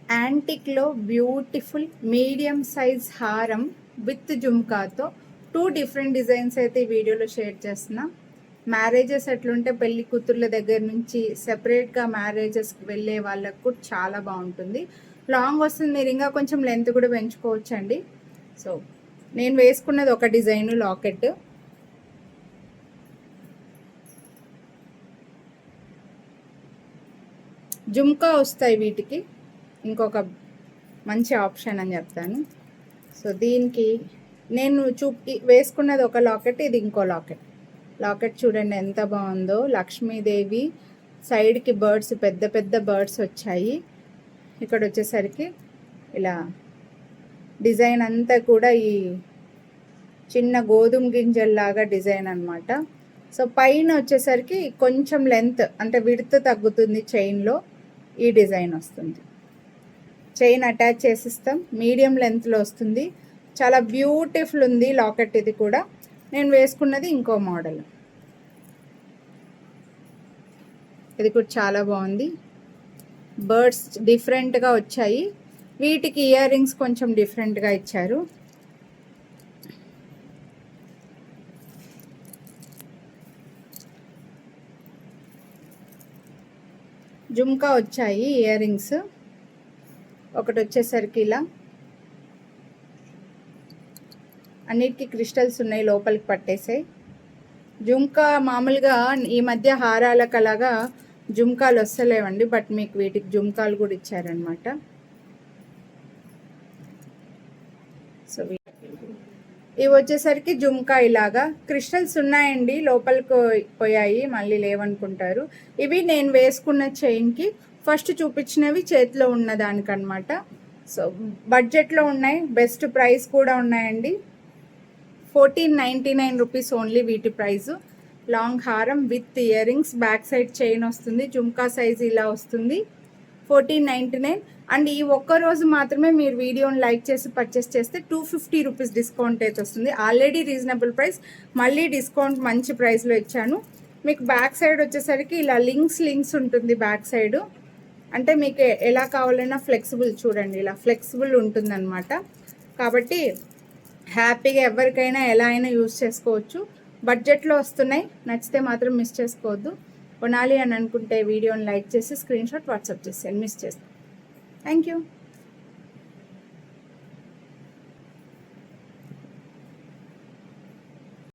యాంటిక్లో beautiful medium size హారం with జుమ్కాతో 2 different designs అయితే ఈ వీడియోలో షేర్ చేస్తున్నా. మ్యారేజెస్ ఎట్లుంటే పెళ్లి కూతుర్ల దగ్గర నుంచి సెపరేట్గా మ్యారేజెస్కి వెళ్ళే వాళ్ళకు కూడా చాలా బాగుంటుంది. లాంగ్ వస్తుంది, మీరు ఇంకా కొంచెం లెంత్ కూడా పెంచుకోవచ్చండి. సో నేను వేసుకున్నది ఒక డిజైన్ లాకెట్. జుమ్కా వస్తాయి వీటికి, ఇంకొక మంచి ఆప్షన్ అని చెప్తాను. సో దీనికి నేను వేసుకున్నది ఒక లాకెట్, ఇది ఇంకో లాకెట్ చూడండి ఎంత బాగుందో. లక్ష్మీదేవి సైడ్కి బర్డ్స్, పెద్ద పెద్ద బర్డ్స్ వచ్చాయి. ఇక్కడ వచ్చేసరికి ఇలా డిజైన్ అంతా కూడా ఈ చిన్న గోధుమ గింజల్లాగా డిజైన్ అనమాట. సో పైన వచ్చేసరికి కొంచెం లెంత్ అంటే విడ్త్ తగ్గుతుంది చైన్లో, ఈ డిజైన్ వస్తుంది. చైన్ అటాచ్ చేసిస్తాం, మీడియం లెంత్లో వస్తుంది. చాలా బ్యూటిఫుల్ ఉంది లాకెట్. ఇది కూడా నేను వేసుకున్నది ఇంకో మోడల్, ఇది కూడా చాలా బాగుంది. బర్డ్స్ డిఫరెంట్గా వచ్చాయి, వీటికి ఇయర్ రింగ్స్ కొంచెం డిఫరెంట్గా ఇచ్చారు. జుమ్కా వచ్చాయి ఇయర్ రింగ్స్. ఒకటి వచ్చేసరికి ఇలా అన్నిటికీ క్రిస్టల్స్ ఉన్నాయి, లోపలికి పట్టేసాయి. జుమ్కా మామూలుగా ఈ మధ్య హారాలకు అలాగా జుమ్కాలు వస్తలేవండి, బట్ మీకు వీటికి జుమ్కాలు కూడా ఇచ్చారనమాట. సో ఇవి వచ్చేసరికి జుమ్కా ఇలాగా క్రిస్టల్స్ ఉన్నాయండి, లోపలికి పోయాయి, మళ్ళీ లేవనుకుంటారు. ఇవి నేను వేసుకున్న చైన్కి ఫస్ట్ చూపించినవి చేతిలో ఉన్న దానికనమాట. సో బడ్జెట్లో ఉన్నాయి, బెస్ట్ ప్రైస్ కూడా ఉన్నాయండి. 1499 రూపీస్ ఓన్లీ వీటి ప్రైజు. లాంగ్ హారం with ear rings, back side chain వస్తుంది, జుమ్కా సైజ్ ఇలా వస్తుంది. 1499. అండ్ ఈ ఒక్కరోజు మాత్రమే మీరు వీడియోని లైక్ చేసి పర్చేస్ చేస్తే 250 రూపీస్ డిస్కౌంట్ అయితే వస్తుంది. ఆల్రెడీ రీజనబుల్ ప్రైస్, మళ్ళీ డిస్కౌంట్ మంచి ప్రైస్లో ఇచ్చాను. మీకు బ్యాక్ సైడ్ వచ్చేసరికి ఇలా లింక్స్ ఉంటుంది బ్యాక్ సైడు. అంటే మీకు ఎలా కావాలన్నా ఫ్లెక్సిబుల్, చూడండి ఇలా ఫ్లెక్సిబుల్ ఉంటుందన్నమాట. కాబట్టి హ్యాపీగా ఎవరికైనా ఎలా అయినా యూజ్ చేసుకోవచ్చు. బడ్జెట్లో వస్తున్నాయి, నచ్చితే మాత్రం మిస్ చేసుకోవద్దు. కొనాలి అని అనుకుంటే వీడియోని లైక్ చేసి స్క్రీన్ షాట్ వాట్సాప్ చేసేయండి, మిస్ చేస్తాను. Thank you.